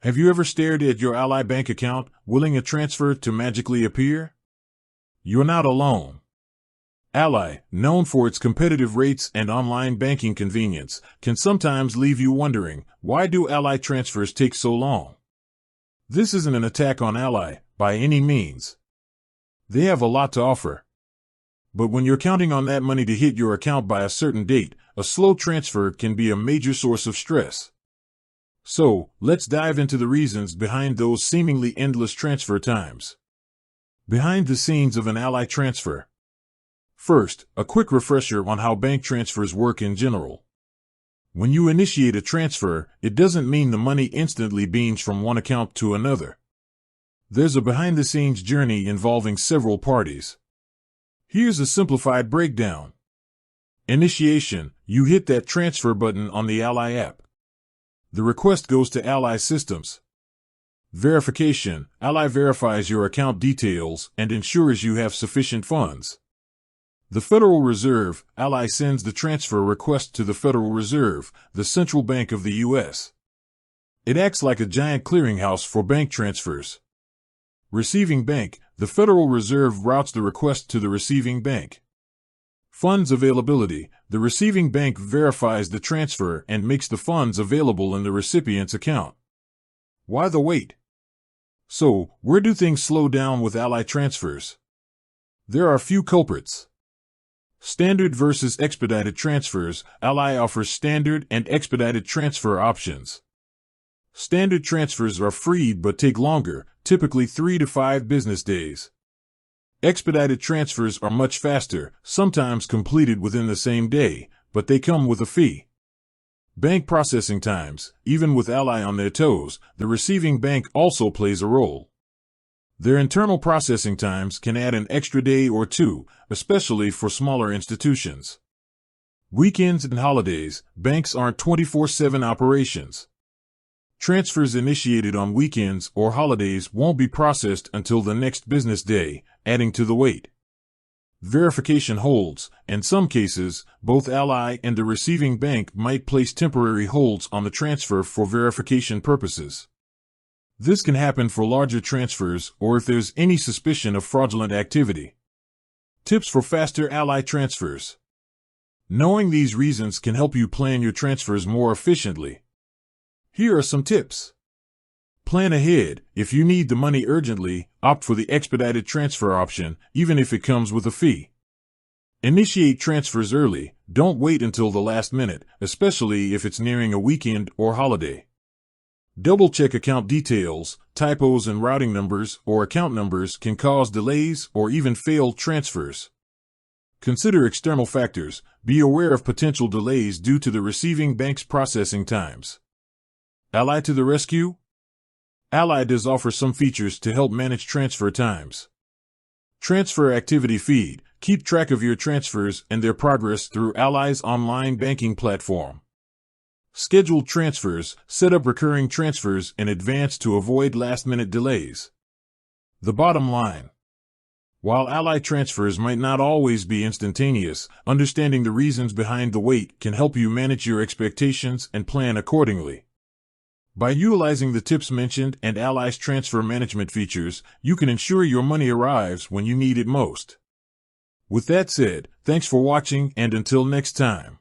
Have you ever stared at your Ally bank account, willing a transfer to magically appear? You're not alone. Ally, known for its competitive rates and online banking convenience, can sometimes leave you wondering, why do Ally transfers take so long? This isn't an attack on Ally, by any means. They have a lot to offer. But when you're counting on that money to hit your account by a certain date, a slow transfer can be a major source of stress. So, let's dive into the reasons behind those seemingly endless transfer times. Behind the scenes of an Ally transfer. First, a quick refresher on how bank transfers work in general. When you initiate a transfer, it doesn't mean the money instantly beams from one account to another. There's a behind-the-scenes journey involving several parties. Here's a simplified breakdown. Initiation: you hit that transfer button on the Ally app. The request goes to Ally systems. Verification: Ally verifies your account details and ensures you have sufficient funds. The Federal Reserve: Ally sends the transfer request to the Federal Reserve, the central bank of the U.S. It acts like a giant clearinghouse for bank transfers. Receiving bank: the Federal Reserve routes the request to the receiving bank. Funds availability: the receiving bank verifies the transfer and makes the funds available in the recipient's account. Why the wait? So, where do things slow down with Ally transfers? There are a few culprits. Standard versus expedited transfers: Ally offers standard and expedited transfer options. Standard transfers are free but take longer, typically 3 to 5 business days. Expedited transfers are much faster, sometimes completed within the same day, but they come with a fee. Bank processing times: even with Ally on their toes, the receiving bank also plays a role. Their internal processing times can add an extra day or two, especially for smaller institutions. Weekends and holidays: banks aren't 24/7 operations. Transfers initiated on weekends or holidays won't be processed until the next business day, adding to the wait. Verification holds: in some cases, both Ally and the receiving bank might place temporary holds on the transfer for verification purposes. This can happen for larger transfers or if there's any suspicion of fraudulent activity. Tips for faster Ally transfers. Knowing these reasons can help you plan your transfers more efficiently. Here are some tips. Plan ahead: if you need the money urgently, opt for the expedited transfer option, even if it comes with a fee. Initiate transfers early: don't wait until the last minute, especially if it's nearing a weekend or holiday. Double-check account details: typos in routing numbers or account numbers can cause delays or even failed transfers. Consider external factors: be aware of potential delays due to the receiving bank's processing times. Ally to the rescue? Ally does offer some features to help manage transfer times. Transfer activity feed: keep track of your transfers and their progress through Ally's online banking platform. Scheduled transfers: set up recurring transfers in advance to avoid last-minute delays. The bottom line: while Ally transfers might not always be instantaneous, understanding the reasons behind the wait can help you manage your expectations and plan accordingly. By utilizing the tips mentioned and Ally's transfer management features, you can ensure your money arrives when you need it most. With that said, thanks for watching, and until next time.